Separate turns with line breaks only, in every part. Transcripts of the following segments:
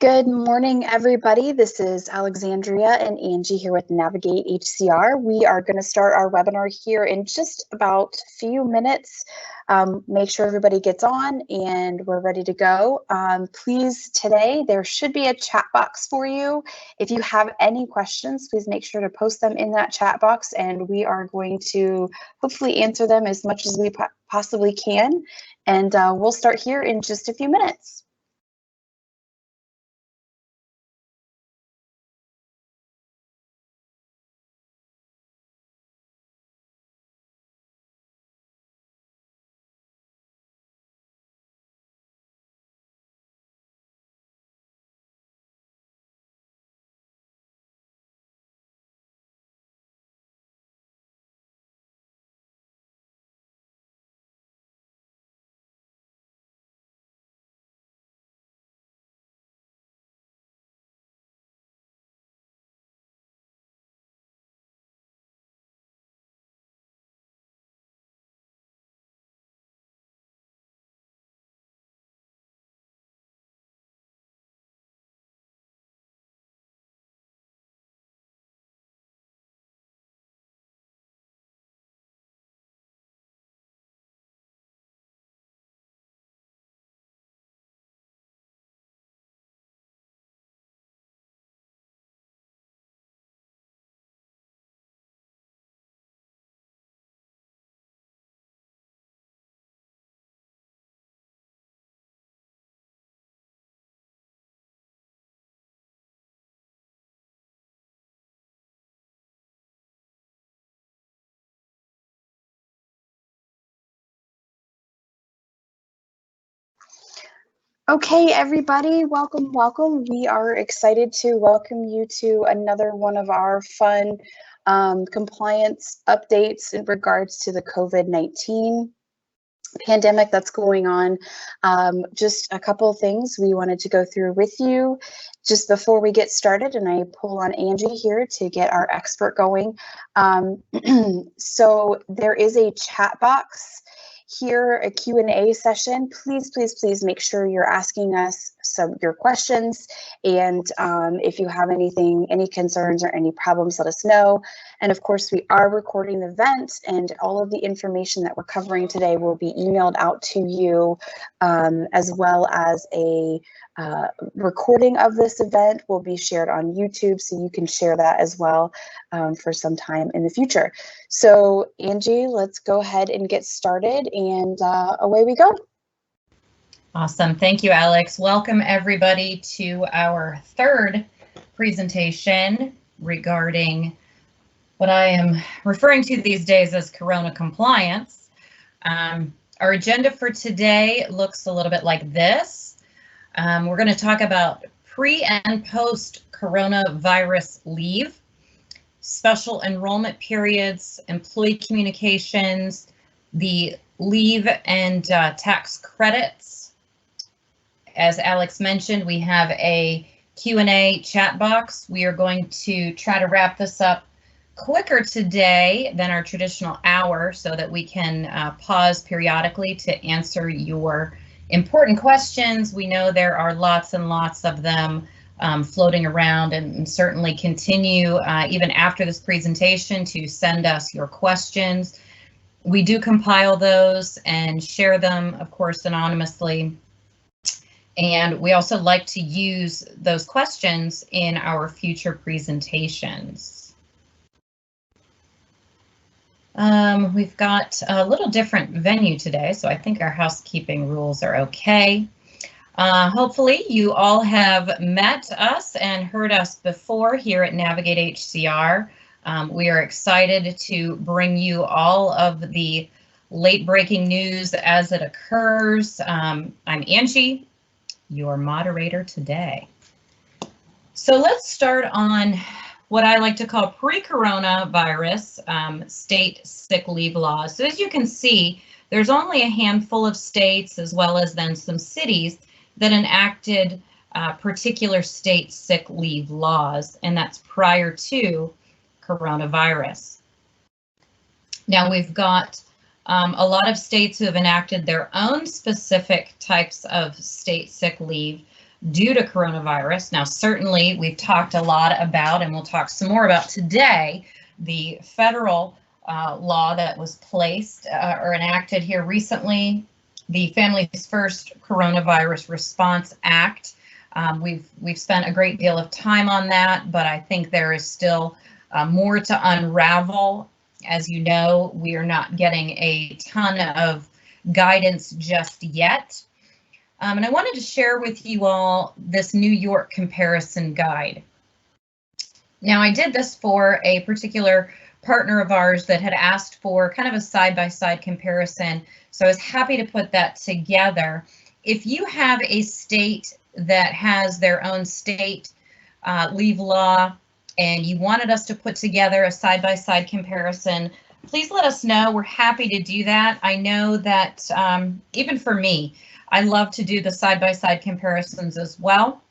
Good morning, everybody. This is Alexandria and Angie here with Navigate HCR. We are going to start our webinar here in just about a few minutes. Make sure everybody gets on and we're ready to go. Please, today there should be a chat box for you. If you have any questions, please make sure to post them in that chat box and we are going to hopefully answer them as much as we possibly can. And we'll start here in just a few minutes. Okay, everybody, welcome. We are excited to welcome you to another one of our fun compliance updates in regards to the COVID-19 pandemic that's going on. Just a couple of things we wanted to go through with you just before we get started, and I pull on Angie here to get our expert going. So there is a chat box here, a Q&A session. Please make sure you're asking us your questions, and if you have any concerns or any problems, let us know. And of course, we are recording the event, and all of the information that we're covering today will be emailed out to you, as well as a recording of this event will be shared on YouTube, so you can share that as well for some time in the future. So Angie, let's go ahead and get started, and away we go.
Awesome. Thank you, Alex. Welcome everybody to our third presentation regarding what I am referring to these days as Corona compliance. Our agenda for today looks a little bit like this. We're going to talk about pre and post coronavirus leave, special enrollment periods, employee communications, the leave and tax credits. As Alex mentioned, we have a Q&A chat box. We are going to try to wrap this up quicker today than our traditional hour so that we can pause periodically to answer your important questions. We know there are lots and lots of them floating around, and certainly continue even after this presentation to send us your questions. We do compile those and share them, of course, anonymously. And we also like to use those questions in our future presentations. We've got a little different venue today, so I think our housekeeping rules are okay. Hopefully you all have met us and heard us before here at Navigate HCR. We are excited to bring you all of the late breaking news as it occurs. I'm Angie, your moderator today. So let's start on what I like to call pre-coronavirus state sick leave laws. So as you can see, there's only a handful of states as well as then some cities that enacted particular state sick leave laws, and that's prior to coronavirus. Now we've got a lot of states who have enacted their own specific types of state sick leave. due to coronavirus. Now, certainly we've talked a lot about, and we'll talk some more about today, the federal law that was placed or enacted here recently, the Families First Coronavirus Response Act. We've spent a great deal of time on that, but I think there is still more to unravel. As you know, we are not getting a ton of guidance just yet. And I wanted to share with you all this New York comparison guide. Now, I did this for a particular partner of ours that had asked for kind of a side-by-side comparison, so I was happy to put that together. If you have a state that has their own state leave law and you wanted us to put together a side-by-side comparison, please let us know. We're happy to do that. I know that even for me, I love to do the side-by-side comparisons as well.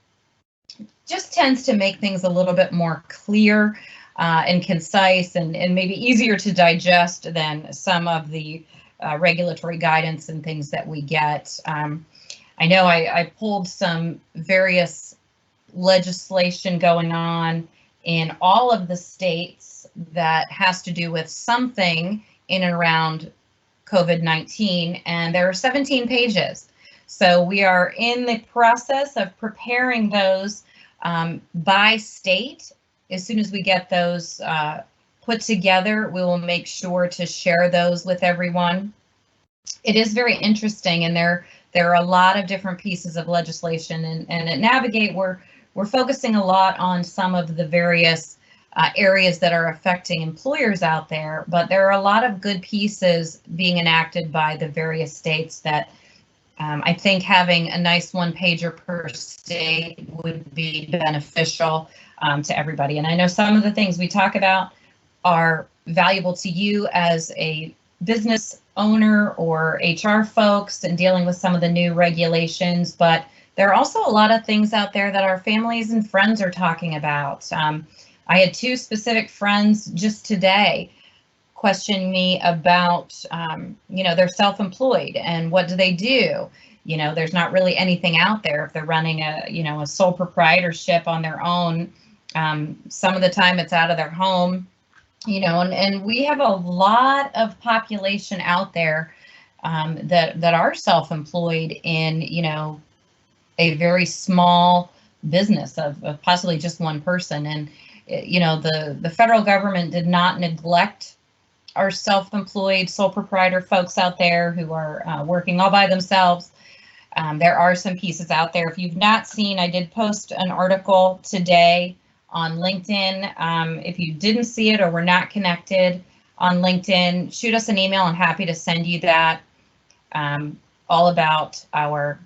Just tends to make things a little bit more clear and concise and maybe easier to digest than some of the regulatory guidance and things that we get. I know I pulled some various legislation going on in all of the states that has to do with something in and around COVID-19, and there are 17 pages. So we are in the process of preparing those by state. As soon as we get those put together, we will make sure to share those with everyone. It is very interesting, and there are a lot of different pieces of legislation, and at Navigate we're focusing a lot on some of the various areas that are affecting employers out there, but there are a lot of good pieces being enacted by the various states that I think having a nice one-pager per state would be beneficial to everybody. And I know some of the things we talk about are valuable to you as a business owner or HR folks and dealing with some of the new regulations, but there are also a lot of things out there that our families and friends are talking about. I had two specific friends just today question me about, they're self-employed and what do they do? There's not really anything out there if they're running a sole proprietorship on their own. Some of the time it's out of their home, and we have a lot of population out there that are self-employed in, a very small business of possibly just one person. And, the federal government did not neglect our self-employed sole proprietor folks out there who are working all by themselves. There are some pieces out there. If you've not seen, I did post an article today on LinkedIn. If you didn't see it or were not connected on LinkedIn, shoot us an email. I'm happy to send you that, all about our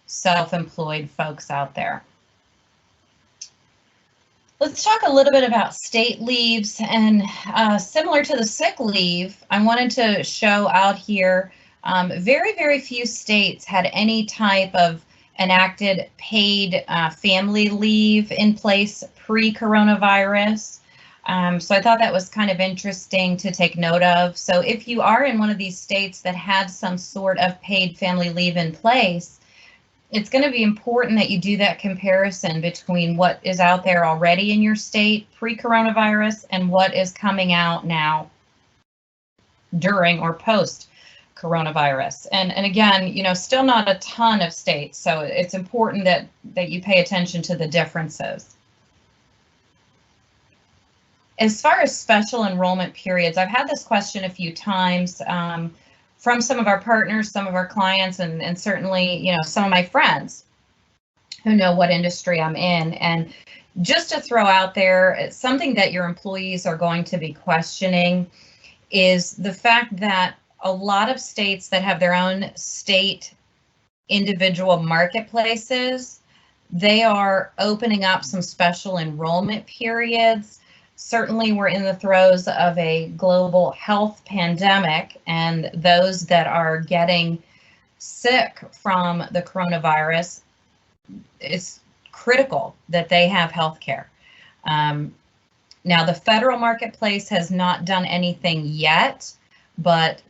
self-employed folks out there. Let's talk a little bit about state leaves, and similar to the sick leave, I wanted to show out here, very, very few states had any type of enacted paid family leave in place pre-coronavirus. So I thought that was kind of interesting to take note of. So if you are in one of these states that had some sort of paid family leave in place, it's going to be important that you do that comparison between what is out there already in your state pre-coronavirus and what is coming out now during or post coronavirus. And again, still not a ton of states, so it's important that you pay attention to the differences. As far as special enrollment periods, I've had this question a few times from some of our partners, some of our clients, and certainly, some of my friends who know what industry I'm in. And just to throw out there, something that your employees are going to be questioning is the fact that a lot of states that have their own state individual marketplaces, they are opening up some special enrollment periods. Certainly, we're in the throes of a global health pandemic, and those that are getting sick from the coronavirus, it's critical that they have health care. Now, the federal marketplace has not done anything yet, but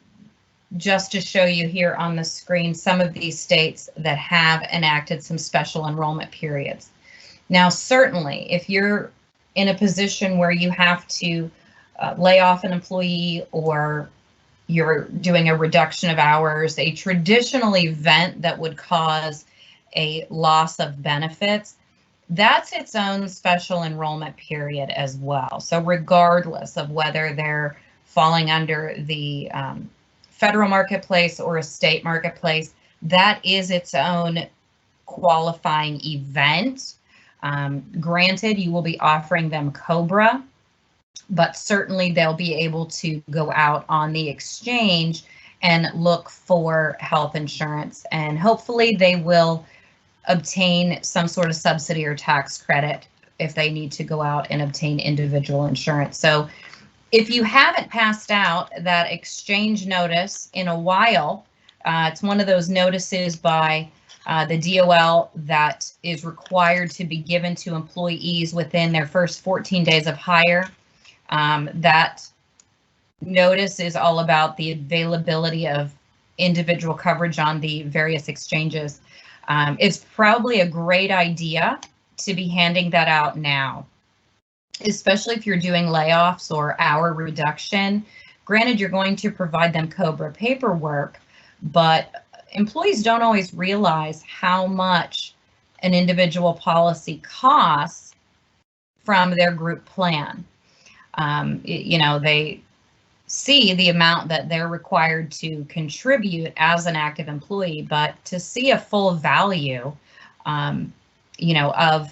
just to show you here on the screen some of these states that have enacted some special enrollment periods. Now, certainly, if you're in a position where you have to lay off an employee, or you're doing a reduction of hours, a traditional event that would cause a loss of benefits, that's its own special enrollment period as well. So regardless of whether they're falling under the federal marketplace or a state marketplace, that is its own qualifying event. Granted, you will be offering them COBRA, but certainly they'll be able to go out on the exchange and look for health insurance, and hopefully they will obtain some sort of subsidy or tax credit if they need to go out and obtain individual insurance. So if you haven't passed out that exchange notice in a while, it's one of those notices by the DOL that is required to be given to employees within their first 14 days of hire. That notice is all about the availability of individual coverage on the various exchanges. It's probably a great idea to be handing that out now, especially if you're doing layoffs or hour reduction. Granted, you're going to provide them COBRA paperwork, but employees don't always realize how much an individual policy costs from their group plan. They see the amount that they're required to contribute as an active employee, but to see a full value, of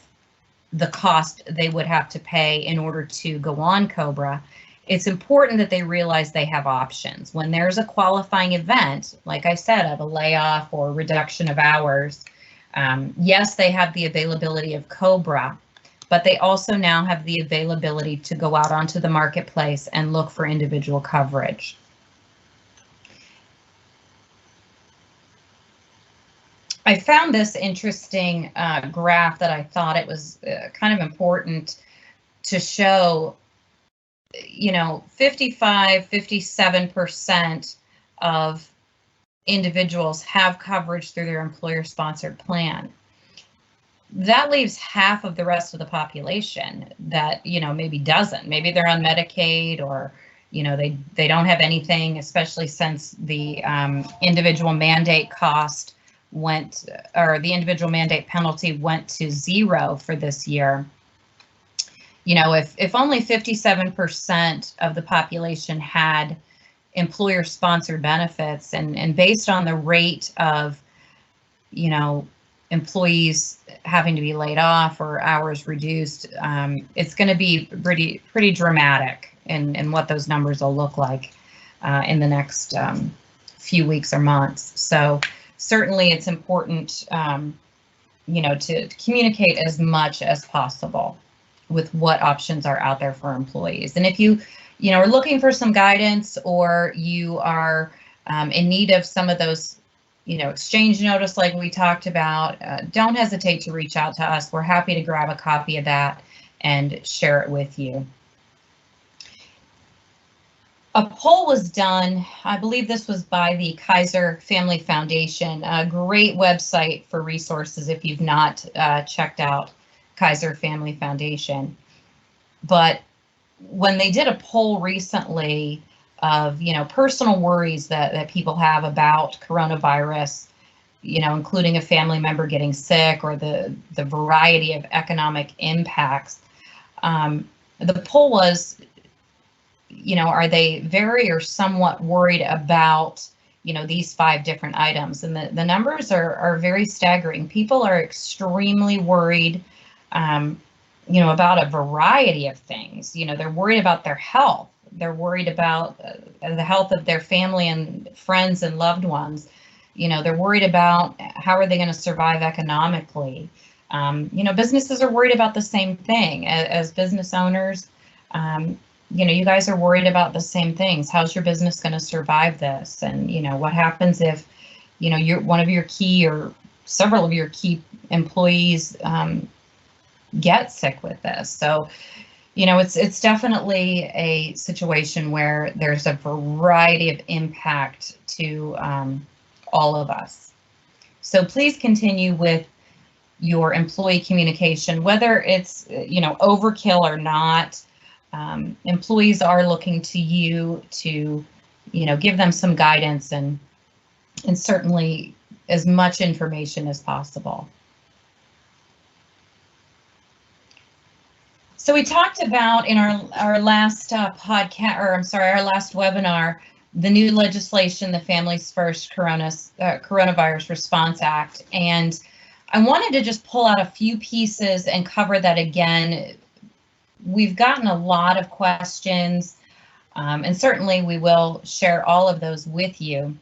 the cost they would have to pay in order to go on COBRA, it's important that they realize they have options. When there's a qualifying event, like I said, of a layoff or reduction of hours, yes, they have the availability of COBRA, but they also now have the availability to go out onto the marketplace and look for individual coverage. I found this interesting graph that I thought it was kind of important to show. 57% of individuals have coverage through their employer-sponsored plan. That leaves half of the rest of the population that, maybe doesn't. Maybe they're on Medicaid, or, they don't have anything, especially since the individual mandate cost went, or the individual mandate penalty went to 0 for this year. If only 57% of the population had employer-sponsored benefits, and based on the rate of, employees having to be laid off or hours reduced, it's going to be pretty dramatic in what those numbers will look like in the next few weeks or months. So certainly it's important, to communicate as much as possible with what options are out there for employees. And if you are looking for some guidance, or you are in need of some of those, exchange notice like we talked about, don't hesitate to reach out to us. We're happy to grab a copy of that and share it with you. A poll was done, I believe this was by the Kaiser Family Foundation, a great website for resources if you've not checked out Kaiser Family Foundation. But when they did a poll recently of, personal worries that people have about coronavirus, including a family member getting sick or the variety of economic impacts, the poll was, are they very or somewhat worried about, these 5 different items? And the numbers are very staggering. People are extremely worried about a variety of things. They're worried about their health. They're worried about the health of their family and friends and loved ones. They're worried about how are they going to survive economically. Businesses are worried about the same thing. As business owners, you guys are worried about the same things. How's your business going to survive this? And, what happens if, you're one of your key or several of your key employees get sick with this? So, It's definitely a situation where there's a variety of impact to all of us. So please continue with your employee communication, whether it's overkill or not. Employees are looking to you to give them some guidance and certainly as much information as possible. So we talked about in our last podcast, or I'm sorry, our last webinar, the new legislation, the Families First Coronavirus Response Act, and I wanted to just pull out a few pieces and cover that again. We've gotten a lot of questions, and certainly we will share all of those with you.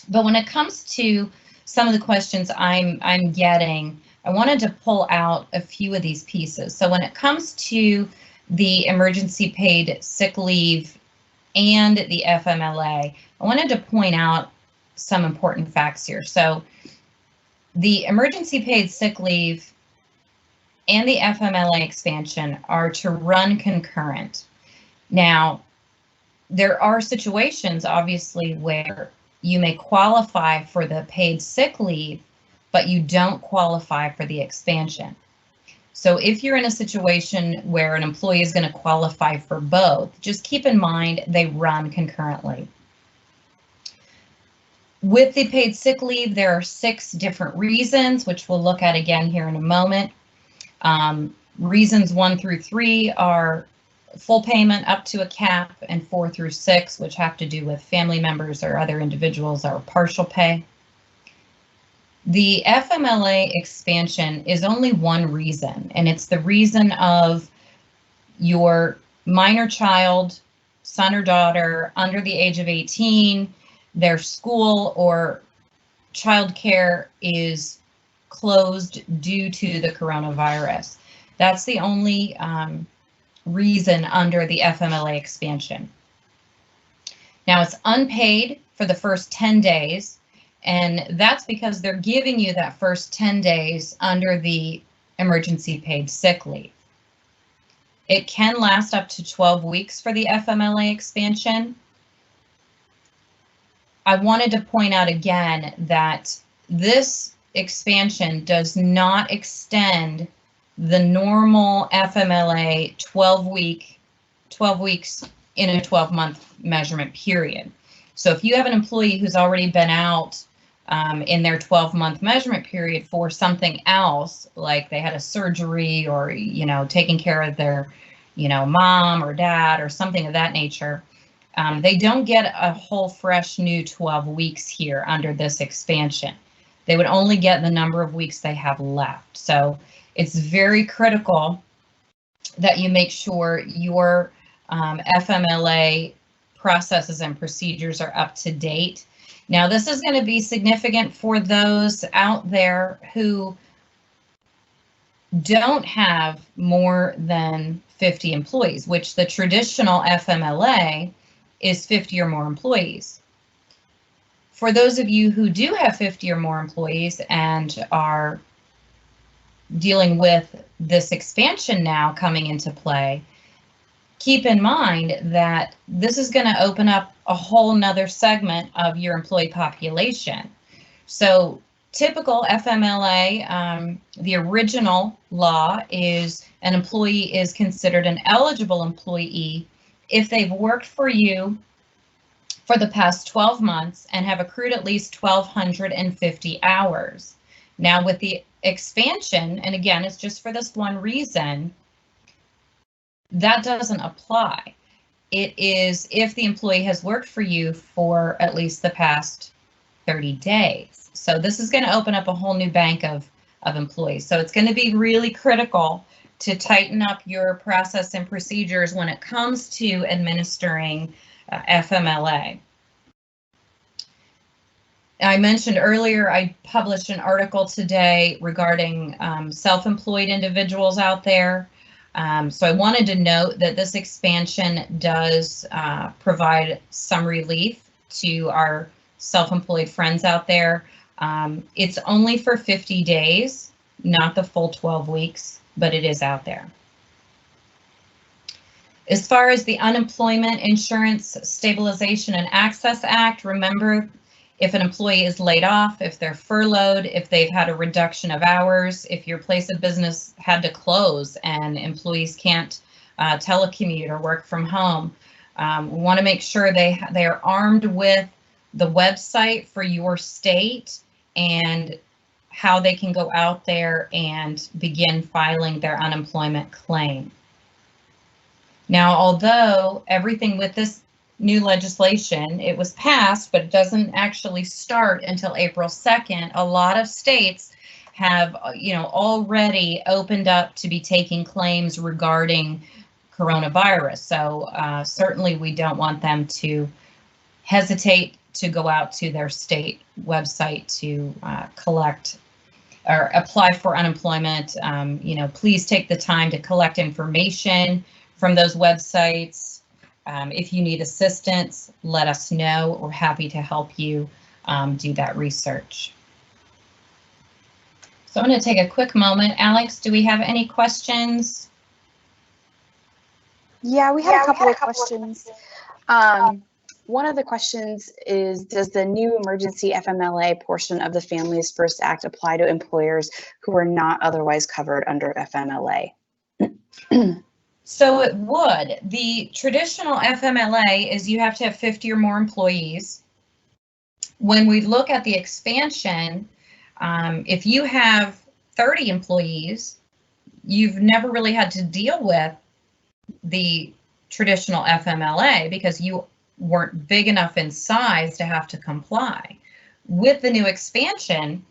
But when it comes to some of the questions I'm getting, I wanted to pull out a few of these pieces. So when it comes to the emergency paid sick leave and the FMLA, I wanted to point out some important facts here. So the emergency paid sick leave and the FMLA expansion are to run concurrent. Now, there are situations, obviously, where you may qualify for the paid sick leave, but you don't qualify for the expansion. So if you're in a situation where an employee is going to qualify for both, just keep in mind they run concurrently. With the paid sick leave, there are 6 different reasons, which we'll look at again here in a moment. Reasons 1 through 3 are full payment up to a cap, and 4 through 6, which have to do with family members or other individuals, are partial pay. The FMLA expansion is only one reason, and it's the reason of your minor child, son or daughter, under the age of 18, their school or childcare is closed due to the coronavirus. That's the only reason under the FMLA expansion. Now, it's unpaid for the first 10 days, and that's because they're giving you that first 10 days under the emergency paid sick leave. It can last up to 12 weeks for the FMLA expansion. I wanted to point out again that this expansion does not extend the normal FMLA 12 weeks in a 12-month measurement period. So if you have an employee who's already been out in their 12-month measurement period for something else, like they had a surgery or, taking care of their, mom or dad or something of that nature, they don't get a whole fresh new 12 weeks here under this expansion. They would only get the number of weeks they have left. So it's very critical that you make sure your FMLA processes and procedures are up to date. Now, this is going to be significant for those out there who don't have more than 50 employees, which the traditional FMLA is 50 or more employees. For those of you who do have 50 or more employees and are dealing with this expansion now coming into play, keep in mind that this is going to open up a whole nother segment of your employee population. So typical FMLA, the original law is an employee is considered an eligible employee if they've worked for you for the past 12 months and have accrued at least 1,250 hours. Now with the expansion, and again, it's just for this one reason, that doesn't apply. It is if the employee has worked for you for at least the past 30 days. So this is going to open up a whole new bank of employees. So it's going to be really critical to tighten up your process and procedures when it comes to administering FMLA. I mentioned earlier, I published an article today regarding self-employed individuals out there. So I wanted to note that this expansion does provide some relief to our self-employed friends out there. It's only for 50 days, not the full 12 weeks, but it is out there. As far as the Unemployment Insurance Stabilization and Access Act, remember, if an employee is laid off, if they're furloughed, if they've had a reduction of hours, if your place of business had to close and employees can't telecommute or work from home, we want to make sure they are armed with the website for your state and how they can go out there and begin filing their unemployment claim. Now, although everything with this new legislation, it was passed, but it doesn't actually start until April 2nd, a lot of states have, already opened up to be taking claims regarding coronavirus. So certainly we don't want them to hesitate to go out to their state website to collect or apply for unemployment. Please take the time to collect information from those websites. If you need assistance, let us know. We're happy to help you do that research. So I'm going to take a quick moment. Alex, do we have any questions?
Yeah, we had a couple of questions. One of the questions is, does the new emergency FMLA portion of the Families First Act apply to employers who are not otherwise covered under FMLA?
So it would. The traditional FMLA is you have to have 50 or more employees. When we look at the expansion, if you have 30 employees, you've never really had to deal with the traditional FMLA because you weren't big enough in size to have to comply. With the new expansion,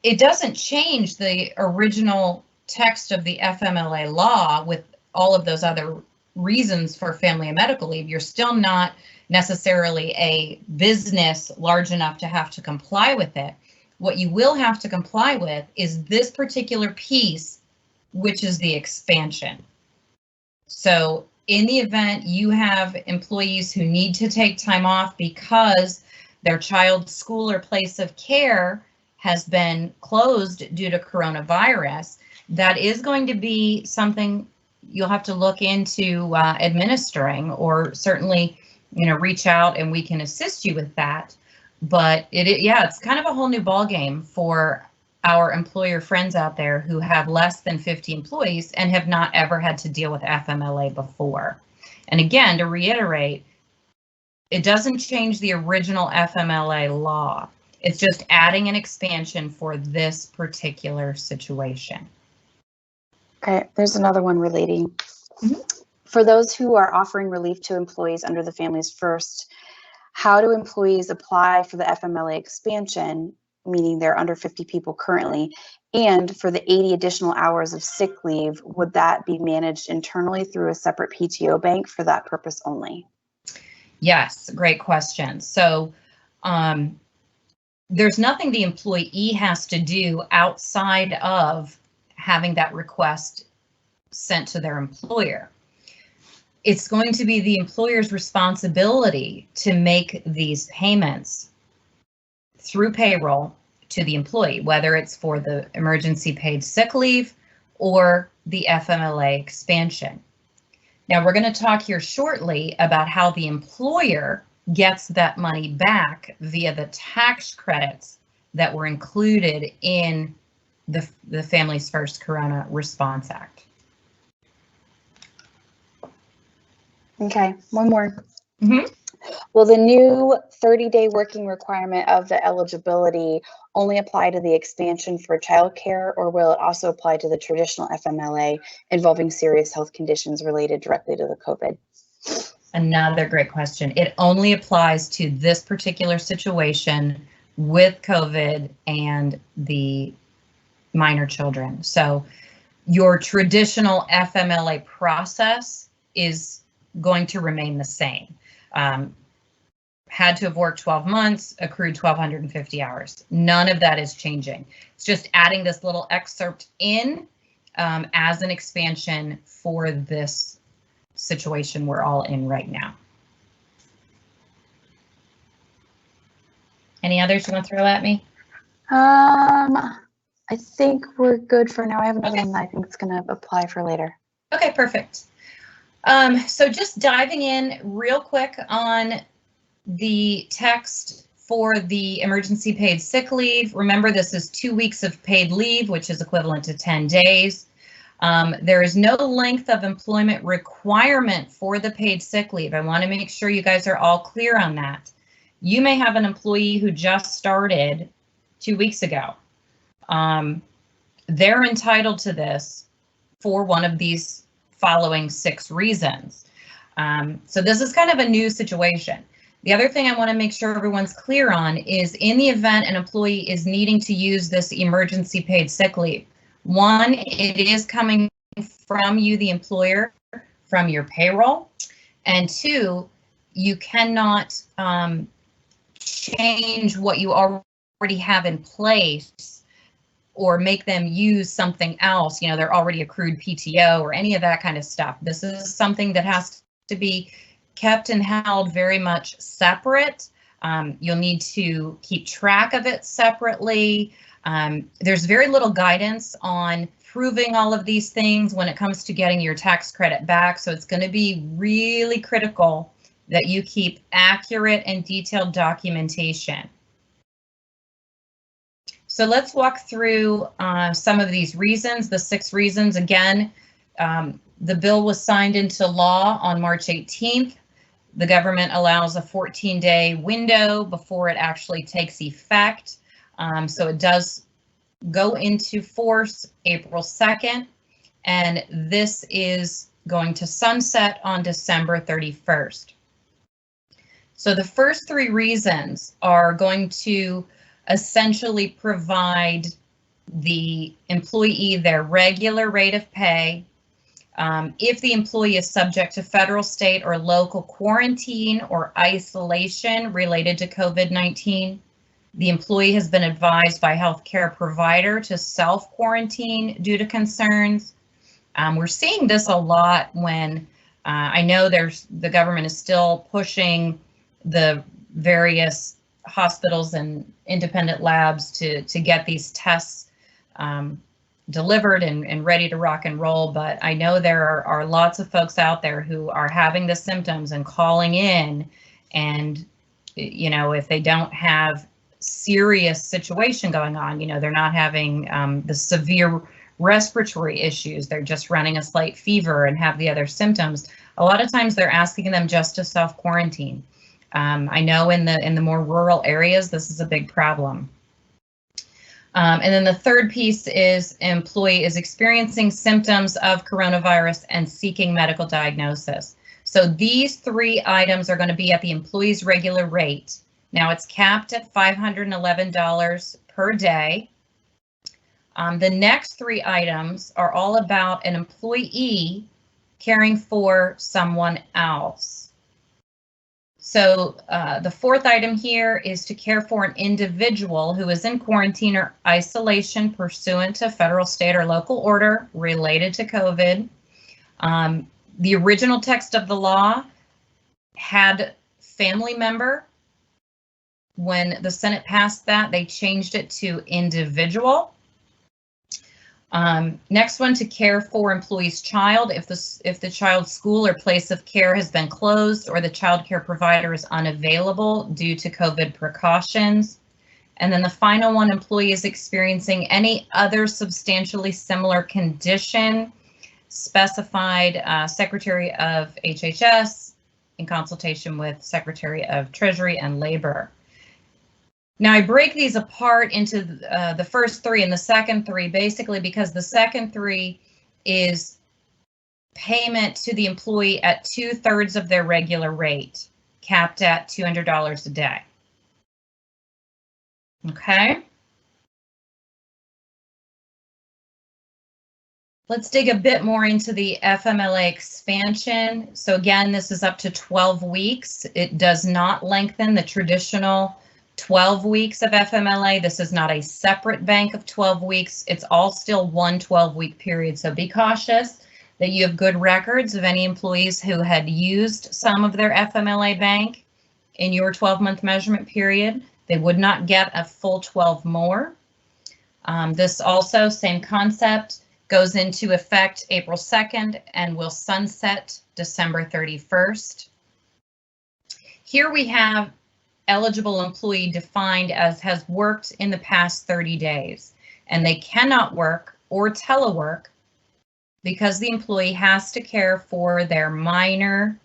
it doesn't change the original text of the FMLA law with all of those other reasons for family and medical leave. You're still not necessarily a business large enough to have to comply with it. What you will have to comply with is this particular piece, which is the expansion. So in the event you have employees who need to take time off because their child's school or place of care has been closed due to coronavirus, that is going to be something you'll have to look into administering, or certainly, reach out and we can assist you with that. But it's kind of a whole new ballgame for our employer friends out there who have less than 50 employees and have not ever had to deal with FMLA before. And again, to reiterate, it doesn't change the original FMLA law. It's just adding an expansion for this particular situation.
Okay, there's another one relating. Mm-hmm. For those who are offering relief to employees under the Families First, how do employees apply for the FMLA expansion, meaning they're under 50 people currently, and for the 80 additional hours of sick leave, would that be managed internally through a separate PTO bank for that purpose only?
Yes, great question. So there's nothing the employee has to do outside of having that request sent to their employer. It's going to be the employer's responsibility to make these payments through payroll to the employee, whether it's for the emergency paid sick leave or the FMLA expansion. Now, we're going to talk here shortly about how the employer gets that money back via the tax credits that were included in the Families First Corona Response Act.
Okay, one more.
Mm-hmm.
Will the new 30-day working requirement of the eligibility only apply to the expansion for childcare, or will it also apply to the traditional FMLA involving serious health conditions related directly to the COVID?
Another great question. It only applies to this particular situation with COVID and the minor children. So your traditional FMLA process is going to remain the same. Had to have worked 12 months, accrued 1,250 hours. None of that is changing. It's just adding this little excerpt in as an expansion for this situation we're all in right now. Any others you want to throw at me?
I think we're good for now. I have another one that I think is going to apply for later.
Okay, perfect. So just diving in real quick on the text for the emergency paid sick leave. Remember, this is 2 weeks of paid leave, which is equivalent to 10 days. There is no length of employment requirement for the paid sick leave. I want to make sure you guys are all clear on that. You may have an employee who just started 2 weeks ago. They're entitled to this for one of these following 6 reasons. So this is kind of a new situation. The other thing I want to make sure everyone's clear on is in the event an employee is needing to use this emergency paid sick leave, one, it is coming from you, the employer, from your payroll, and 2, you cannot change what you already have in place or make them use something else, you know, they're already accrued PTO or any of that kind of stuff. This is something that has to be kept and held very much separate. You'll need to keep track of it separately. There's very little guidance on proving all of these things when it comes to getting your tax credit back. So it's going to be really critical that you keep accurate and detailed documentation. So let's walk through some of these reasons, the 6 reasons. Again, the bill was signed into law on March 18th. The government allows a 14-day window before it actually takes effect. So it does go into force April 2nd, and this is going to sunset on December 31st. So the first 3 reasons are going to essentially provide the employee their regular rate of pay. If the employee is subject to federal, state, or local quarantine or isolation related to COVID-19, the employee has been advised by healthcare provider to self-quarantine due to concerns. We're seeing this a lot when I know the government is still pushing the various hospitals and independent labs to get these tests delivered and ready to rock and roll. But I know there are lots of folks out there who are having the symptoms and calling in, and you know, if they don't have serious situation going on, you know, they're not having the severe respiratory issues, they're just running a slight fever and have the other symptoms, a lot of times they're asking them just to self-quarantine. I know in the more rural areas, this is a big problem. And then the third piece is employee is experiencing symptoms of coronavirus and seeking medical diagnosis. So these 3 items are going to be at the employee's regular rate. Now it's capped at $511 per day. The next 3 items are all about an employee caring for someone else. So the 4th item here is to care for an individual who is in quarantine or isolation pursuant to federal, state, or local order related to COVID. The original text of the law had family member. When the Senate passed that, they changed it to individual. Next one, to care for employee's child if the child's school or place of care has been closed or the child care provider is unavailable due to COVID precautions. And then the final one, employee is experiencing any other substantially similar condition specified Secretary of HHS in consultation with Secretary of Treasury and Labor. Now I break these apart into the first 3 and the second 3, basically because the second 3 is payment to the employee at 2/3 of their regular rate, capped at $200 a day. Okay. Let's dig a bit more into the FMLA expansion. So again, this is up to 12 weeks. It does not lengthen the traditional 12 weeks of FMLA. This is not a separate bank of 12 weeks. It's all still one 12-week period. So be cautious that you have good records of any employees who had used some of their FMLA bank in your 12-month measurement period. They would not get a full 12 more. This also, same concept, goes into effect April 2nd and will sunset December 31st. Here we have eligible employee defined as has worked in the past 30 days, and they cannot work or telework because the employee has to care for their minor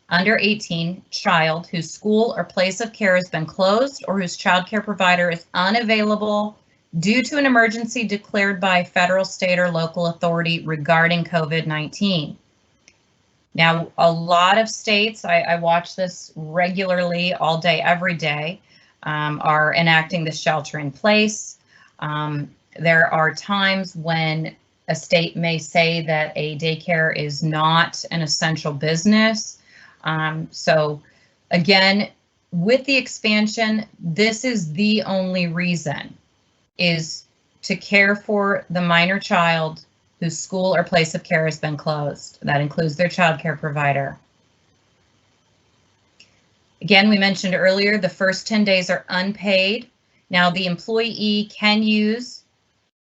under 18 child whose school or place of care has been closed or whose child care provider is unavailable due to an emergency declared by federal, state, or local authority regarding COVID-19. Now, a lot of states, I watch this regularly all day, every day, are enacting the shelter in place. There are times when a state may say that a daycare is not an essential business. So again, with the expansion, this is the only reason, is to care for the minor child whose school or place of care has been closed. That includes their child care provider. Again, we mentioned earlier, the first 10 days are unpaid. Now, the employee can use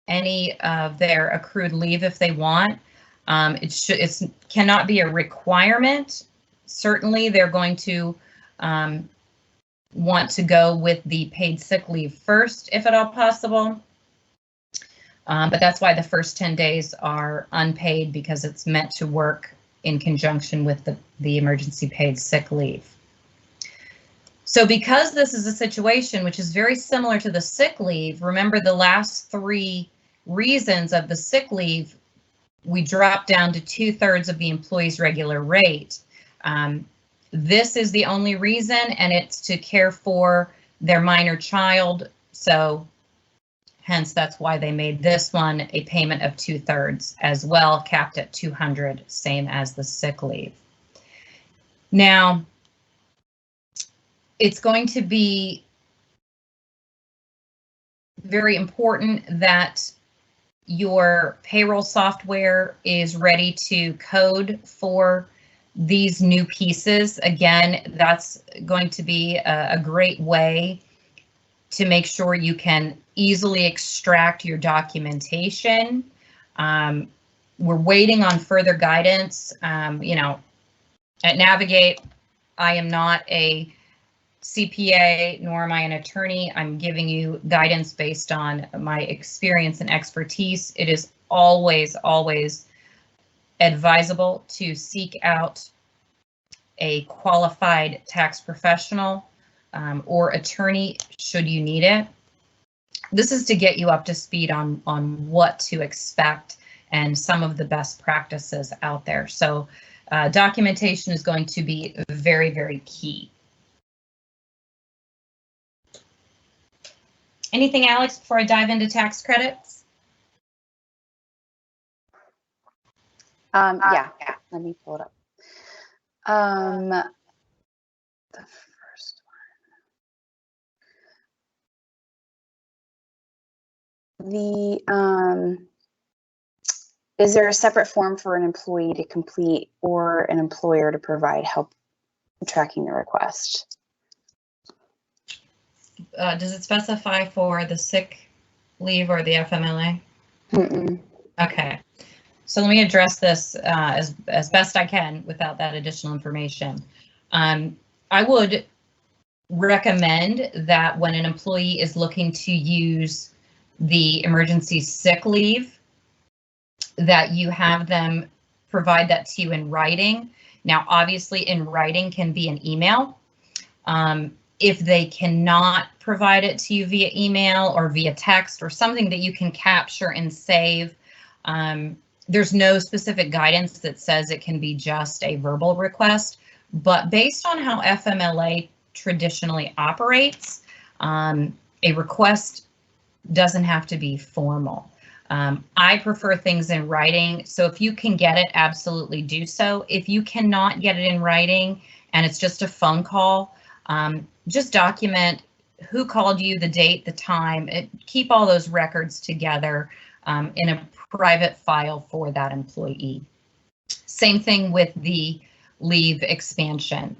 any of their accrued leave if they want. It cannot be a requirement. Certainly, they're going to want to go with the paid sick leave first, if at all possible. But that's why the first 10 days are unpaid, because it's meant to work in conjunction with the emergency paid sick leave. So because this is a situation which is very similar to the sick leave, remember the last 3 reasons of the sick leave, we dropped down to 2/3 of the employee's regular rate. This is the only reason, and it's to care for their minor child. So hence, that's why they made this one a payment of 2/3 as well, capped at $200, same as the sick leave. Now, it's going to be very important that your payroll software is ready to code for these new pieces. Again, that's going to be a great way to make sure you can easily extract your documentation. We're waiting on further guidance. You know, at Navigate, I am not a CPA, nor am I an attorney. I'm giving you guidance based on my experience and expertise. It is always, always advisable to seek out a qualified tax professional or attorney should you need it. This is to get you up to speed on what to expect and some of the best practices out there. So documentation is going to be very, very key. Anything, Alex, before I dive into tax credits?
Yeah, let me pull it up. The first one. Is there a separate form for an employee to complete or an employer to provide help tracking the request?
Does it specify for the sick leave or the FMLA?
Mm-mm.
Okay, so let me address this as best I can without that additional information. I would recommend that when an employee is looking to use the emergency sick leave, that you have them provide that to you in writing. Now, obviously, in writing can be an email. If they cannot provide it to you via email or via text or something that you can capture and save, there's no specific guidance that says it can be just a verbal request, but based on how FMLA traditionally operates, a request doesn't have to be formal. I prefer things in writing, so if you can get it, absolutely do so. If you cannot get it in writing and it's just a phone call, just document who called you, the date, the time, keep all those records together in a private file for that employee. Same thing with the leave expansion.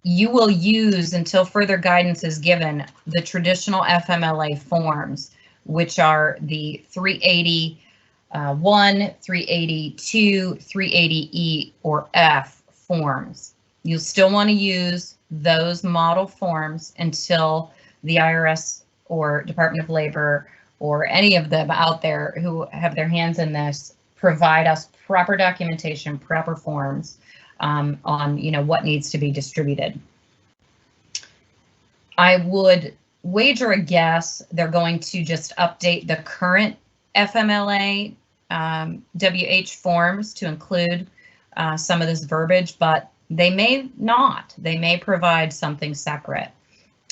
You will use, until further guidance is given, the traditional FMLA forms, which are the 381, 382, 380E, or F forms. You'll still want to use those model forms until the IRS or Department of Labor or any of them out there who have their hands in this provide us proper documentation, proper forms on what needs to be distributed. I would wager a guess they're going to just update the current FMLA WH forms to include some of this verbiage, but they may not. They may provide something separate.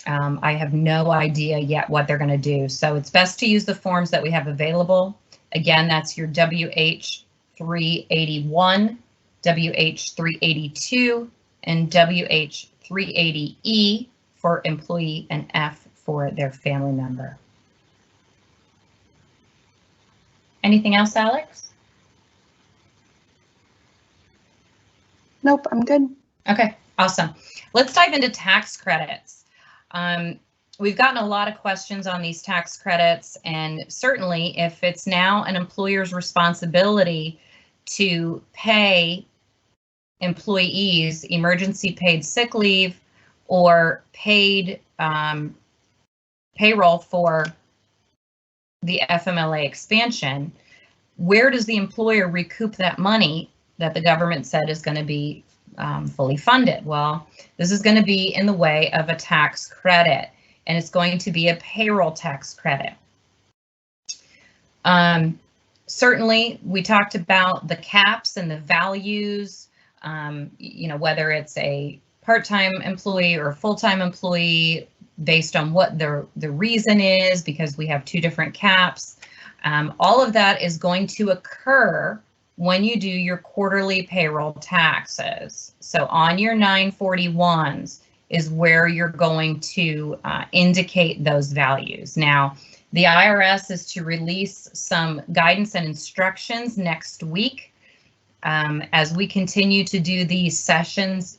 I have no idea yet what they're going to do, so it's best to use the forms that we have available. Again, that's your WH 381, WH 382, and WH 380E for employee and F for their family member. Anything else, Alex?
Nope, I'm good.
Okay, awesome. Let's dive into tax credits. We've gotten a lot of questions on these tax credits, and certainly if it's now an employer's responsibility to pay employees emergency paid sick leave or paid payroll for the FMLA expansion, where does the employer recoup that money that the government said is going to be fully funded? Well, this is going to be in the way of a tax credit, and it's going to be a payroll tax credit. Certainly, we talked about the caps and the values, whether it's a part-time employee or a full-time employee, based on what the reason is, because we have two different caps. All of that is going to occur when you do your quarterly payroll taxes. So on your 941s is where you're going to indicate those values. Now, the IRS is to release some guidance and instructions next week as we continue to do these sessions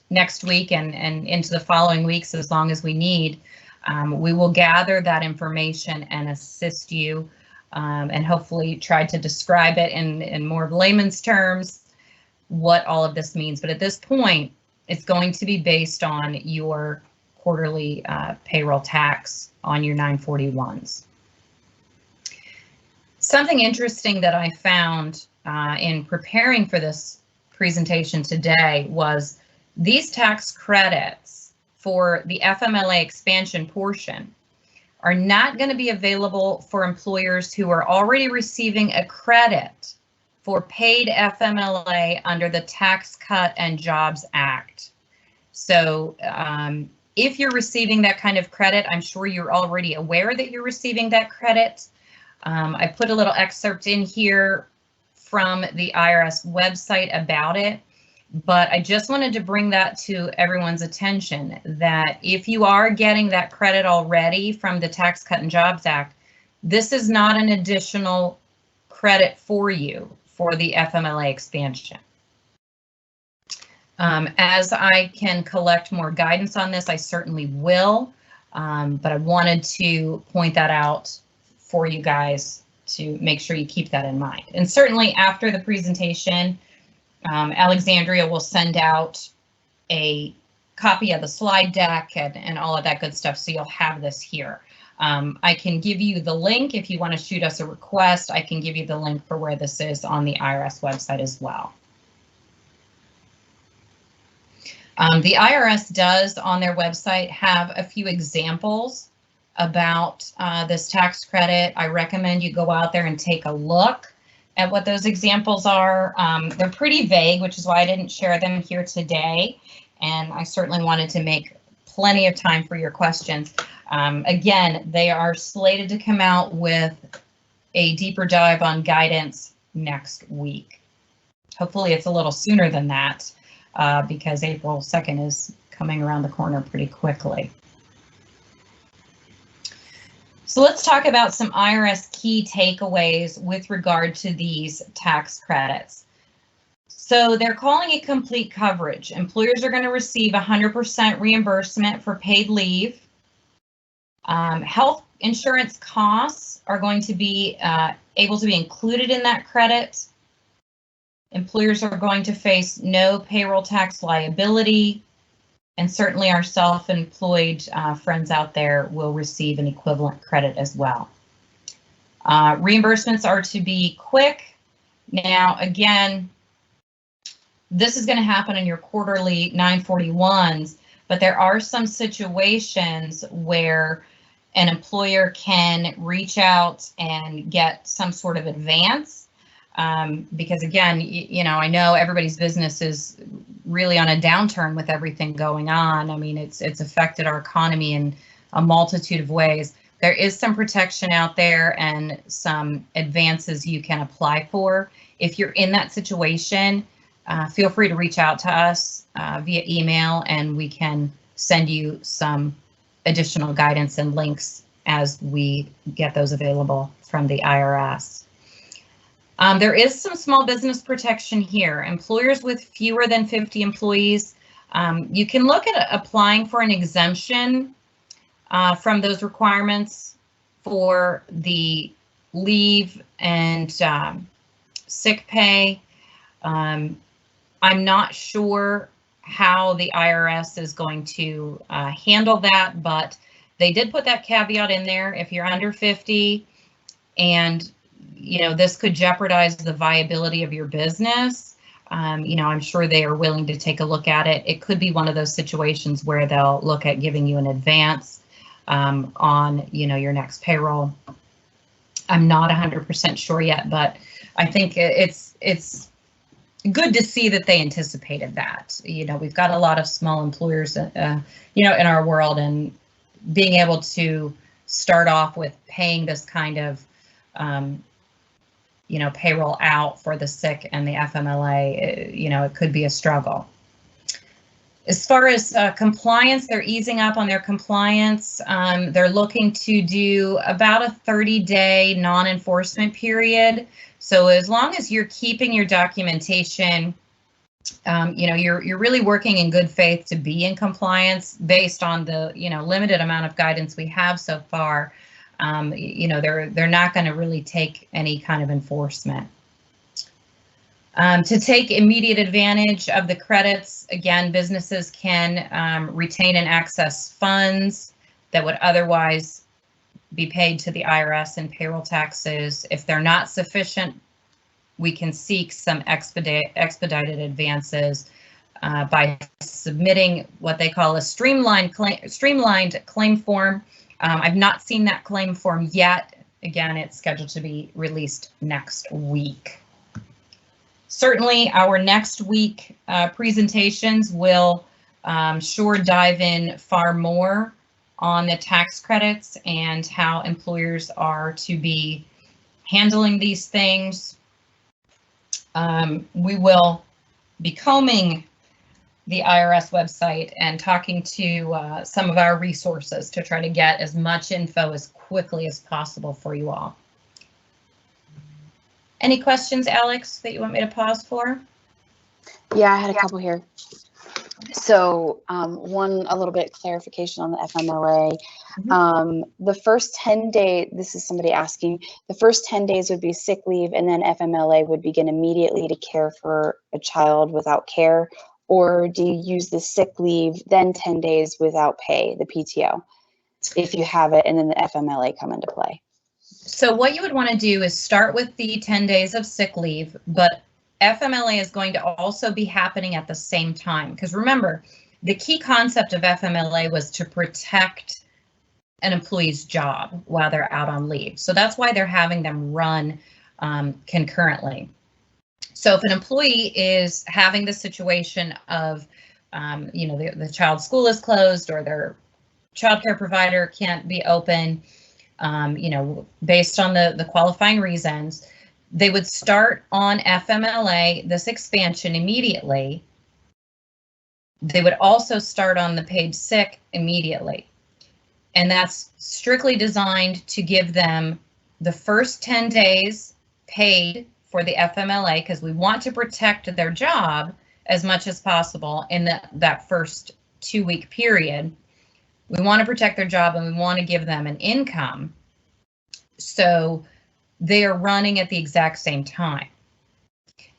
next week and into the following weeks as long as we need. We will gather that information and assist you and hopefully try to describe it in more layman's terms what all of this means. But at this point, it's going to be based on your quarterly payroll tax on your 941s. Something interesting that I found in preparing for this presentation today was these tax credits for the FMLA expansion portion are not going to be available for employers who are already receiving a credit for paid FMLA under the Tax Cut and Jobs Act. So if you're receiving that kind of credit, I'm sure you're already aware that you're receiving that credit. I put a little excerpt in here from the IRS website about it, but I just wanted to bring that to everyone's attention that if you are getting that credit already from the Tax Cut and Jobs Act, this is not an additional credit for you for the FMLA expansion. As I can collect more guidance on this, I certainly will, but I wanted to point that out for you guys to make sure you keep that in mind. And certainly after the presentation, Alexandria will send out a copy of the slide deck and all of that good stuff, so you'll have this here. I can give you the link if you want to shoot us a request. I can give you the link for where this is on the IRS website as well. The IRS does on their website have a few examples about this tax credit. I recommend you go out there and take a look at what those examples are. They're pretty vague, which is why I didn't share them here today. And I certainly wanted to make plenty of time for your questions. Again, they are slated to come out with a deeper dive on guidance next week. Hopefully it's a little sooner than that because April 2nd is coming around the corner pretty quickly. So let's talk about some IRS key takeaways with regard to these tax credits. So they're calling it complete coverage. Employers are going to receive 100% reimbursement for paid leave. Health insurance costs are going to be able to be included in that credit. Employers are going to face no payroll tax liability, and certainly our self-employed friends out there will receive an equivalent credit as well. Reimbursements are to be quick. Now, again, this is going to happen in your quarterly 941s, but there are some situations where an employer can reach out and get some sort of advance. Because again, I know everybody's business is really on a downturn with everything going on. I mean, it's affected our economy in a multitude of ways. There is some protection out there and some advances you can apply for. If you're in that situation, feel free to reach out to us via email, and we can send you some additional guidance and links as we get those available from the IRS. There is some small business protection here. Employers with fewer than 50 employees, you can look at applying for an exemption from those requirements for the leave and sick pay. I'm not sure how the IRS is going to handle that, but they did put that caveat in there. If you're under 50 and this could jeopardize the viability of your business, I'm sure they are willing to take a look at it. It could be one of those situations where they'll look at giving you an advance on your next payroll. I'm not 100% sure yet, but I think it's good to see that they anticipated that. We've got a lot of small employers, in our world, and being able to start off with paying this kind of, payroll out for the sick and the FMLA, it could be a struggle. As far as compliance, they're easing up on their compliance. They're looking to do about a 30-day non-enforcement period. So as long as you're keeping your documentation, you're really working in good faith to be in compliance based on the limited amount of guidance we have so far. They're not going to really take any kind of enforcement. To take immediate advantage of the credits, again, businesses can retain and access funds that would otherwise be paid to the IRS in payroll taxes. If they're not sufficient, we can seek some expedited advances by submitting what they call a streamlined claim form. I've not seen that claim form yet. Again, it's scheduled to be released next week. Certainly, our next week presentations will sure dive in far more on the tax credits and how employers are to be handling these things. We will be combing the IRS website and talking to some of our resources to try to get as much info as quickly as possible for you all. Any questions, Alex, that you want me to pause for?
Yeah, I had a couple here. So a little bit clarification on the FMLA. The first 10 days, this is somebody asking, the first 10 days would be sick leave, and then FMLA would begin immediately to care for a child without care, or do you use the sick leave, then 10 days without pay, the PTO, if you have it, and then the FMLA come into play?
So what you would want to do is start with the 10 days of sick leave, but FMLA is going to also be happening at the same time. Because remember, the key concept of FMLA was to protect an employee's job while they're out on leave. So that's why they're having them run concurrently. So if an employee is having the situation of, the child's school is closed or their childcare provider can't be open, based on the qualifying reasons, they would start on FMLA, this expansion, immediately. They would also start on the paid sick immediately. And that's strictly designed to give them the first 10 days paid for the FMLA, because we want to protect their job as much as possible in that first 2-week period. We want to protect their job and we want to give them an income. So they are running at the exact same time.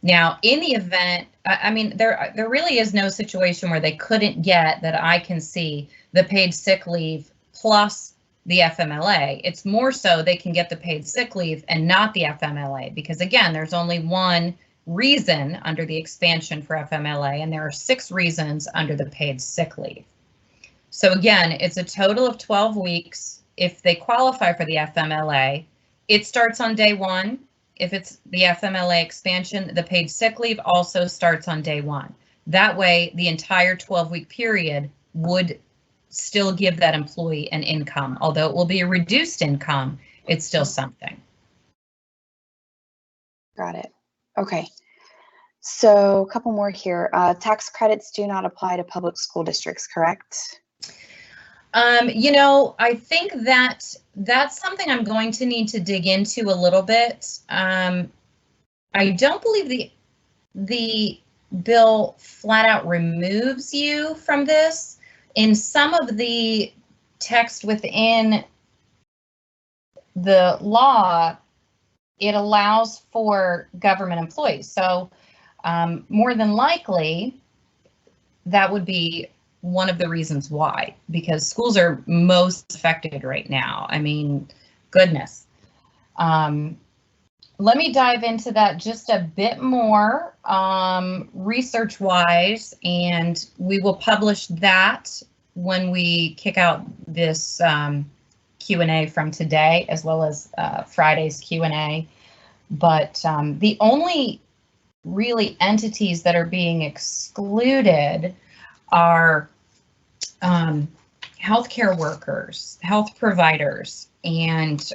Now, in the event, I mean, there really is no situation where they couldn't get, that I can see, the paid sick leave plus the FMLA. It's more so they can get the paid sick leave and not the FMLA, because again, there's only one reason under the expansion for FMLA, and there are 6 reasons under the paid sick leave. So again, it's a total of 12 weeks. If they qualify for the FMLA, it starts on day 1. If it's the FMLA expansion, the paid sick leave also starts on day 1. That way, the entire 12-week period would still give that employee an income. Although it will be a reduced income, it's still something.
Got it. Okay. So a couple more here. Tax credits do not apply to public school districts, correct?
You know, I think that that's something I'm going to need to dig into a little bit. I don't believe the bill flat out removes you from this. In some of the text within the law, it allows for government employees. So more than likely, that would be one of the reasons why, because schools are most affected right now. I mean, goodness. Let me dive into that just a bit more research-wise, and we will publish that when we kick out this Q&A from today, as well as Friday's Q&A. But the only really entities that are being excluded are healthcare workers, health providers, and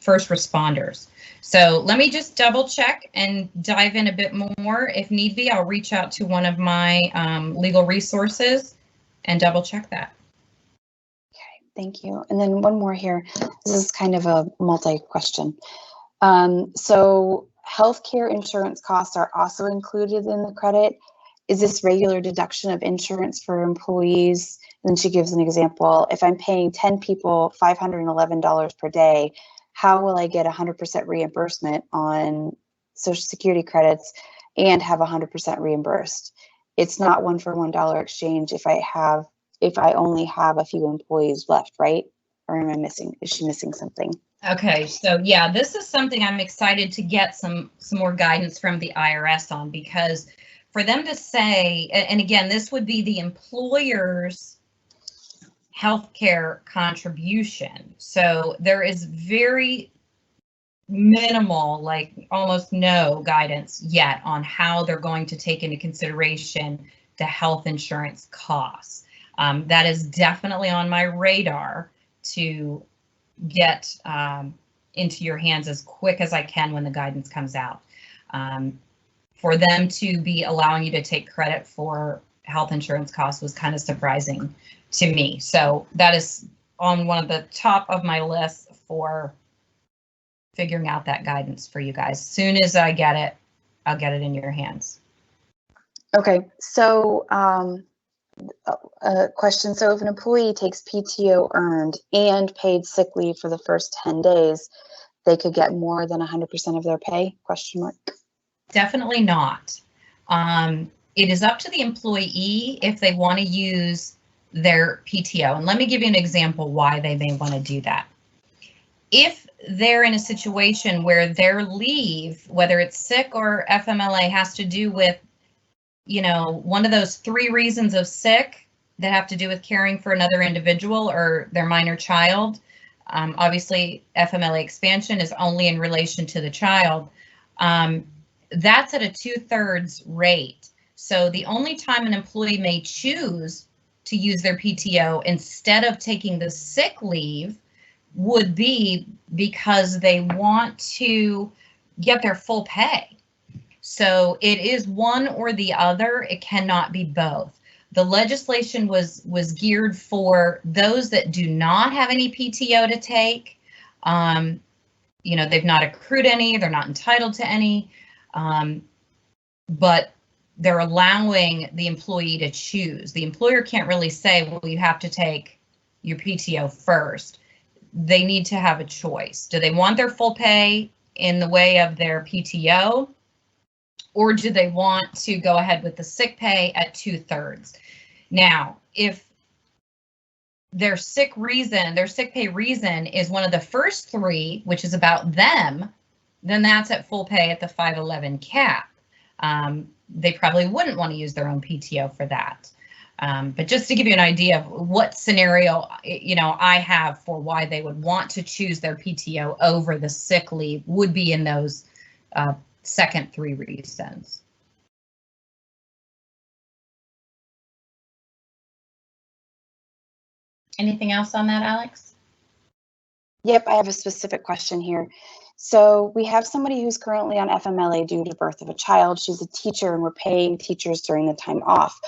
first responders. So let me just double check and dive in a bit more. If need be, I'll reach out to one of my legal resources and double check that.
Okay, thank you. And then one more here. This is kind of a multi-question. So healthcare insurance costs are also included in the credit. Is this regular deduction of insurance for employees? And then she gives an example. If I'm paying 10 people $511 per day, how will I get 100% reimbursement on Social Security credits and have 100% reimbursed? It's not $1-for-$1 exchange if I only have a few employees left, right? Or am I missing? Is she missing something?
Okay, so yeah, this is something I'm excited to get some more guidance from the IRS on, because for them to say, and again, this would be the employer's healthcare contribution. So there is very minimal, like almost no guidance yet on how they're going to take into consideration the health insurance costs. That is definitely on my radar to get into your hands as quick as I can when the guidance comes out. For them to be allowing you to take credit for health insurance costs was kind of surprising to me. So that is on one of the top of my list for figuring out that guidance for you guys. As soon as I get it, I'll get it in your hands.
Okay, so a question. So if an employee takes PTO earned and paid sick leave for the first 10 days, they could get more than 100% of their pay? Question mark.
Definitely not. It is up to the employee if they want to use their PTO. And let me give you an example why they may want to do that. If they're in a situation where their leave, whether it's sick or FMLA, has to do with, you know, one of those 3 reasons of sick that have to do with caring for another individual or their minor child. Obviously, FMLA expansion is only in relation to the child. That's at a 2/3 rate. So the only time an employee may choose to use their PTO instead of taking the sick leave would be because they want to get their full pay. So it is one or the other. It cannot be both. The legislation was geared for those that do not have any PTO to take. You know, they've not accrued any, they're not entitled to any. But they're allowing the employee to choose. The employer can't really say, well, you have to take your PTO first. They need to have a choice. Do they want their full pay in the way of their PTO, or do they want to go ahead with the sick pay at 2/3? Now, if their sick pay reason is one of the first three, which is about them, then that's at full pay at the 511 cap. They probably wouldn't want to use their own PTO for that. But just to give you an idea of what scenario, I have for why they would want to choose their PTO over the sick leave would be in those second three reasons. Anything else on that, Alex?
Yep, I have a specific question here. So we have somebody who's currently on FMLA due to birth of a child. She's a teacher and we're paying teachers during the time off.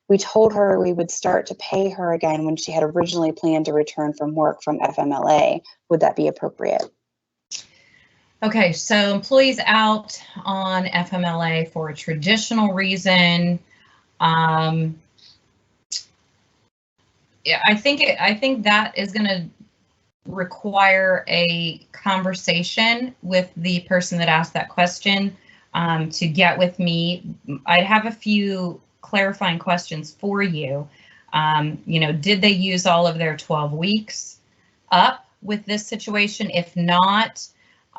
We told her we would start to pay her again when she had originally planned to return from work from FMLA. Would that be appropriate?
Okay, so employees out on FMLA for a traditional reason. Yeah, I think that is going to require a conversation with the person that asked that question to get with me. I'd have a few clarifying questions for you. Did they use all of their 12 weeks up with this situation? If not,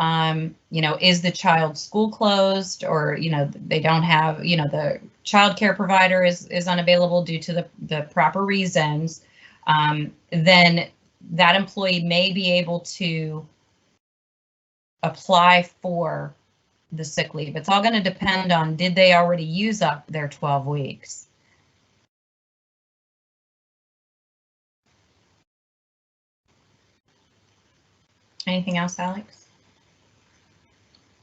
is the child's school closed, or, they don't have, the child care provider is unavailable due to the proper reasons, then that employee may be able to apply for the sick leave. It's all going to depend on, did they already use up their 12 weeks? Anything else, Alex?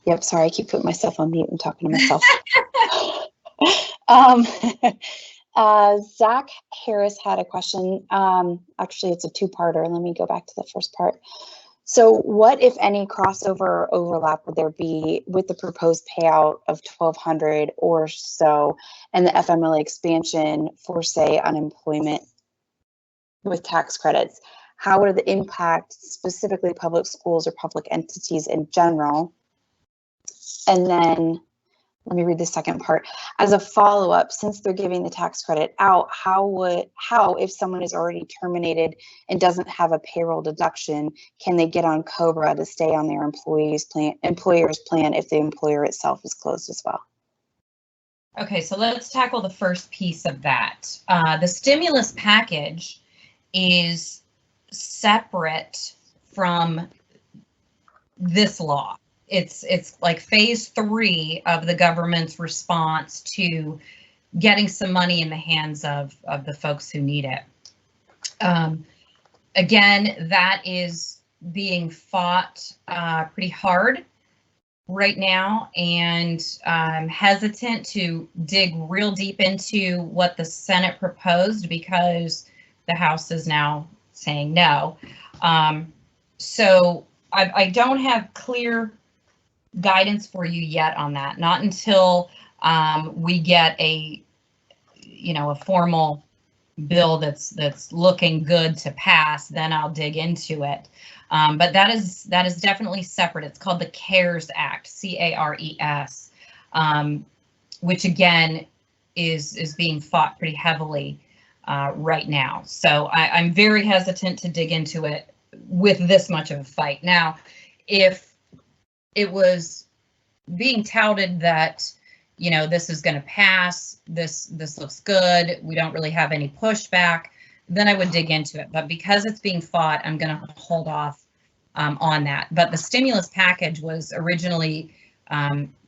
Yep, sorry, I keep putting myself on mute and talking to myself. Zach Harris had a question. Actually, it's a two-parter. Let me go back to the first part. So what, if any, crossover or overlap would there be with the proposed payout of $1,200 or so and the FMLA expansion for, say, unemployment with tax credits? How would it impact specifically public schools or public entities in general? And then let me read the second part. As a follow-up, since they're giving the tax credit out, how if someone is already terminated and doesn't have a payroll deduction, can they get on COBRA to stay on their employer's plan if the employer itself is closed as well?
Okay, so let's tackle the first piece of that. The stimulus package is separate from this law. It's like phase 3 of the government's response to getting some money in the hands of the folks who need it. Again, that is being fought pretty hard right now, and I'm hesitant to dig real deep into what the Senate proposed because the House is now saying no. So I don't have clear guidance for you yet on that. Not until we get a formal bill that's looking good to pass, then I'll dig into it. But that is definitely separate. It's called the CARES Act, CARES, which again is being fought pretty heavily right now. So I'm very hesitant to dig into it with this much of a fight. Now, if it was being touted that, this is going to pass, this looks good, we don't really have any pushback, then I would dig into it. But because it's being fought, I'm going to hold off on that. But the stimulus package was originally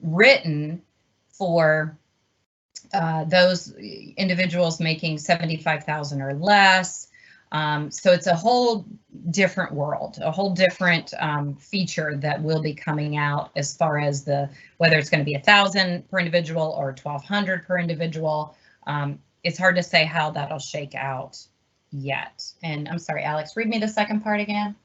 written for those individuals making $75,000 or less. So it's a whole different world, a whole different feature that will be coming out as far as whether it's going to be $1,000 per individual or $1,200 per individual. It's hard to say how that'll shake out yet. And I'm sorry, Alex, read me the second part again.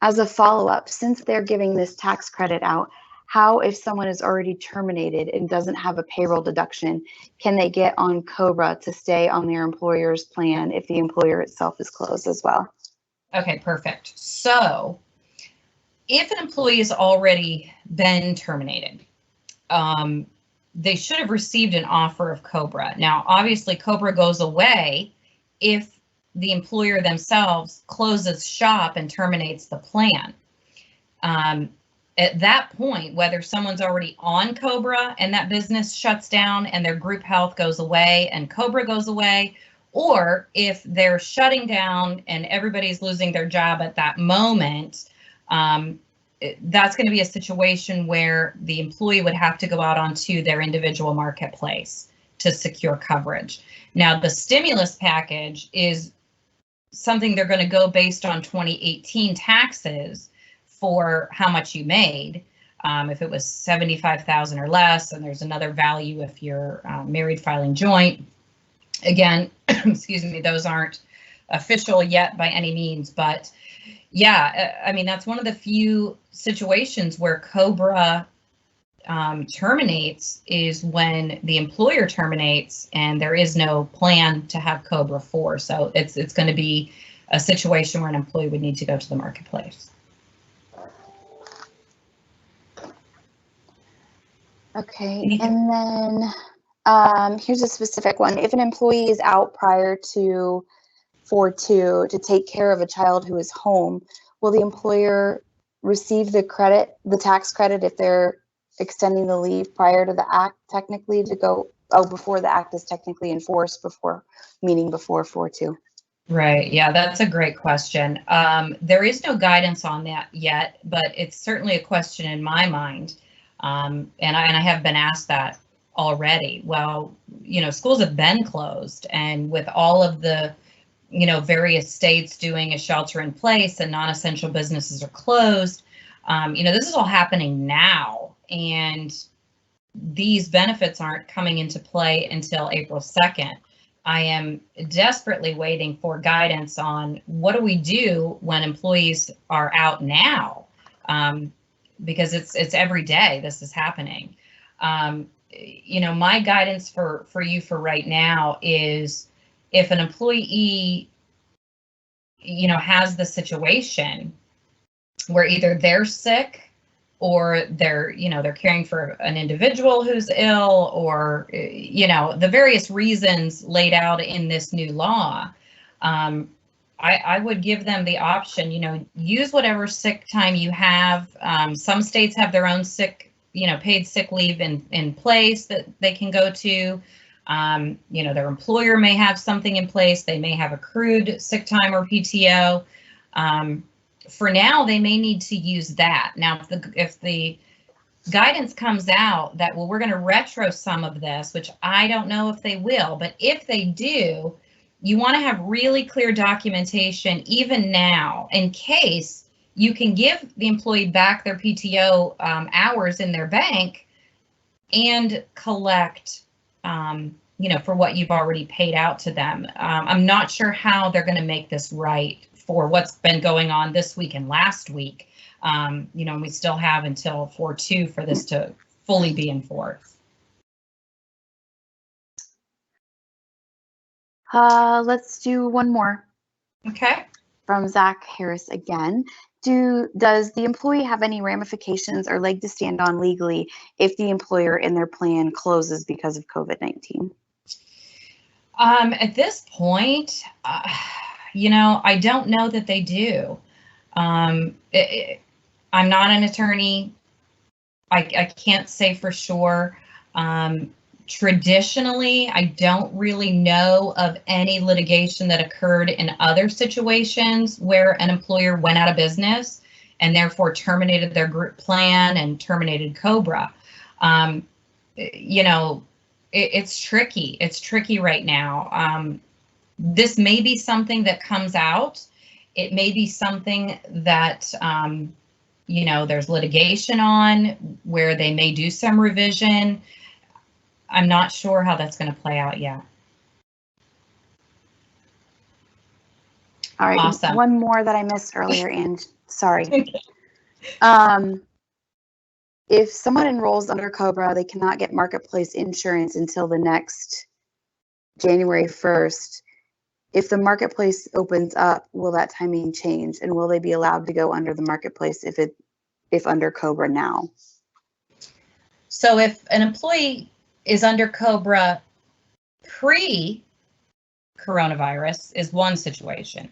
As a follow-up, since they're giving this tax credit out, How if someone is already terminated and doesn't have a payroll deduction, can they get on COBRA to stay on their employer's plan if the employer itself is closed as well?
Okay, perfect. So if an employee has already been terminated, they should have received an offer of COBRA. Now, obviously, COBRA goes away if the employer themselves closes shop and terminates the plan. At that point, whether someone's already on COBRA and that business shuts down and their group health goes away and COBRA goes away, or if they're shutting down and everybody's losing their job at that moment, that's going to be a situation where the employee would have to go out onto their individual marketplace to secure coverage. Now, the stimulus package is something they're going to go based on 2018 taxes for how much you made. If it was 75,000 or less, and there's another value if you're married filing joint. Again, excuse me, those aren't official yet by any means, but yeah, I mean, that's one of the few situations where COBRA terminates is when the employer terminates and there is no plan to have COBRA for. So it's going to be a situation where an employee would need to go to the marketplace.
Okay, and then here's a specific one. If an employee is out prior to 4/2 to take care of a child who is home, will the employer receive the tax credit if they're extending the leave prior to the act technically to go, before the act is technically enforced, meaning before 4/2?
Right. Yeah, that's a great question. There is no guidance on that yet, but it's certainly a question in my mind. And I have been asked that already. Well, schools have been closed, and with all of the, various states doing a shelter in place and non-essential businesses are closed, this is all happening now, and these benefits aren't coming into play until April 2nd. I am desperately waiting for guidance on what do we do when employees are out now, because it's every day this is happening. My guidance for you for right now is if an employee, has the situation where either they're sick or they're caring for an individual who's ill, or, the various reasons laid out in this new law, I would give them the option, use whatever sick time you have. Some states have their own paid sick leave in place that they can go to. Their employer may have something in place. They may have accrued sick time or PTO. For now, they may need to use that. Now, if the guidance comes out that, well, we're going to retro some of this, which I don't know if they will, but if they do, you want to have really clear documentation even now in case you can give the employee back their PTO hours in their bank and collect, for what you've already paid out to them. I'm not sure how they're going to make this right for what's been going on this week and last week. We still have until 4/2 for this to fully be enforced.
Let's do one more.
Okay.
From Zach Harris again. Does the employee have any ramifications or leg to stand on legally if the employer in their plan closes because of COVID-19?
At this point, I don't know that they do. I'm not an attorney. I can't say for sure. Traditionally, I don't really know of any litigation that occurred in other situations where an employer went out of business and therefore terminated their group plan and terminated COBRA. It's tricky. It's tricky right now. This may be something that comes out. It may be something that, there's litigation on where they may do some revision. I'm not sure how that's going to play out yet.
All right,
awesome.
One more that I missed earlier, and sorry. if someone enrolls under COBRA, they cannot get marketplace insurance until the next January 1st. If the marketplace opens up, will that timing change, and will they be allowed to go under the marketplace if under COBRA now?
So if an employee is under COBRA pre-coronavirus is one situation.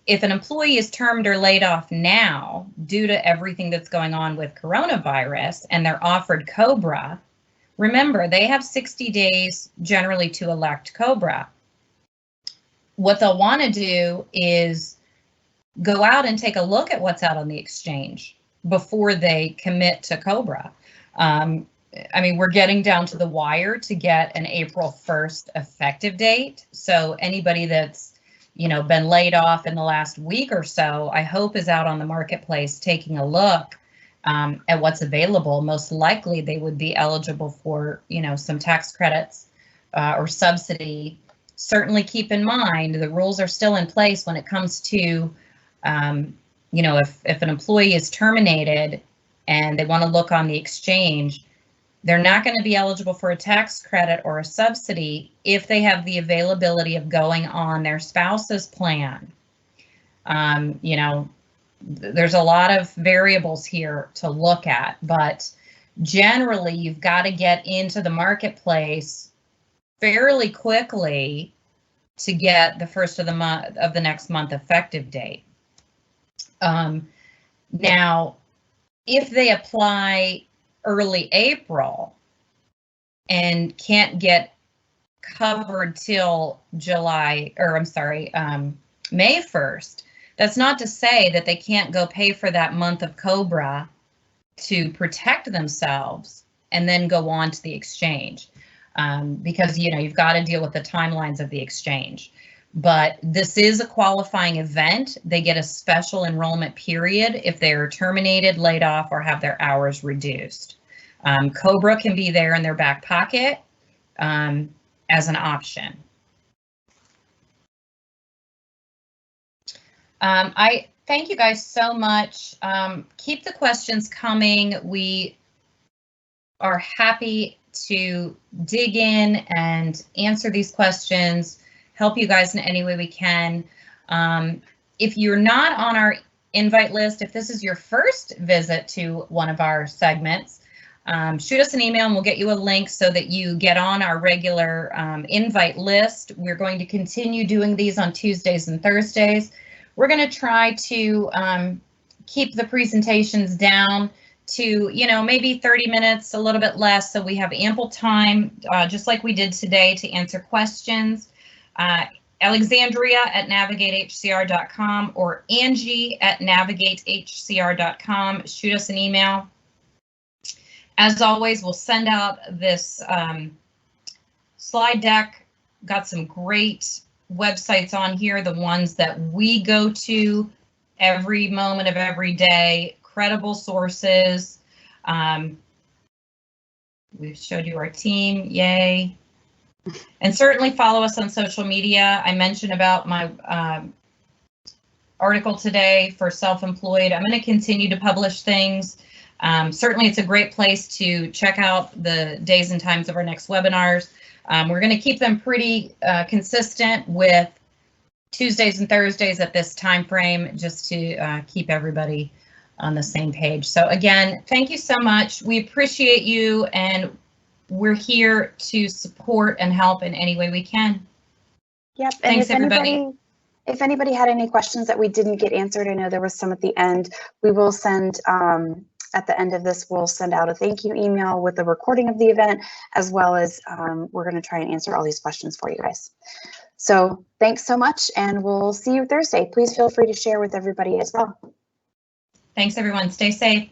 If an employee is termed or laid off now due to everything that's going on with coronavirus and they're offered COBRA, remember they have 60 days generally to elect COBRA. What they'll want to do is go out and take a look at what's out on the exchange before they commit to COBRA. I mean, we're getting down to the wire to get an April 1st effective date. So anybody that's, been laid off in the last week or so, I hope is out on the marketplace taking a look at what's available. Most likely they would be eligible for, some tax credits or subsidy. Certainly keep in mind the rules are still in place when it comes to, if an employee is terminated and they want to look on the exchange, they're not going to be eligible for a tax credit or a subsidy if they have the availability of going on their spouse's plan. There's a lot of variables here to look at, but generally you've got to get into the marketplace fairly quickly to get the first of the month of the next month effective date. Now, if they apply early April and can't get covered till May 1st, that's not to say that they can't go pay for that month of COBRA to protect themselves and then go on to the exchange. Because, you've got to deal with the timelines of the exchange. But this is a qualifying event. They get a special enrollment period if they're terminated, laid off, or have their hours reduced. COBRA can be there in their back pocket as an option. I thank you guys so much. Keep the questions coming. We are happy to dig in and answer these questions, help you guys in any way we can. If you're not on our invite list, if this is your first visit to one of our segments, shoot us an email and we'll get you a link so that you get on our regular invite list. We're going to continue doing these on Tuesdays and Thursdays. We're going to try to keep the presentations down to, maybe 30 minutes, a little bit less, so we have ample time, just like we did today, to answer questions. Alexandria@navigatehcr.com or Angie@navigatehcr.com. Shoot us an email. As always, we'll send out this slide deck. Got some great websites on here, the ones that we go to every moment of every day. Credible sources. We've showed you our team, yay. And certainly follow us on social media. I mentioned about my article today for self-employed. I'm going to continue to publish things. Certainly it's a great place to check out the days and times of our next webinars. We're going to keep them pretty consistent with Tuesdays and Thursdays at this time frame, just to keep everybody on the same page. So again, thank you so much. We appreciate you, and we're here to support and help in any way we can.
Yep.
Thanks, everybody.
If anybody had any questions that we didn't get answered, I know there was some at the end. We will send, at the end of this, we'll send out a thank you email with the recording of the event, as well as we're going to try and answer all these questions for you guys. So thanks so much, and we'll see you Thursday. Please feel free to share with everybody as well.
Thanks, everyone. Stay safe.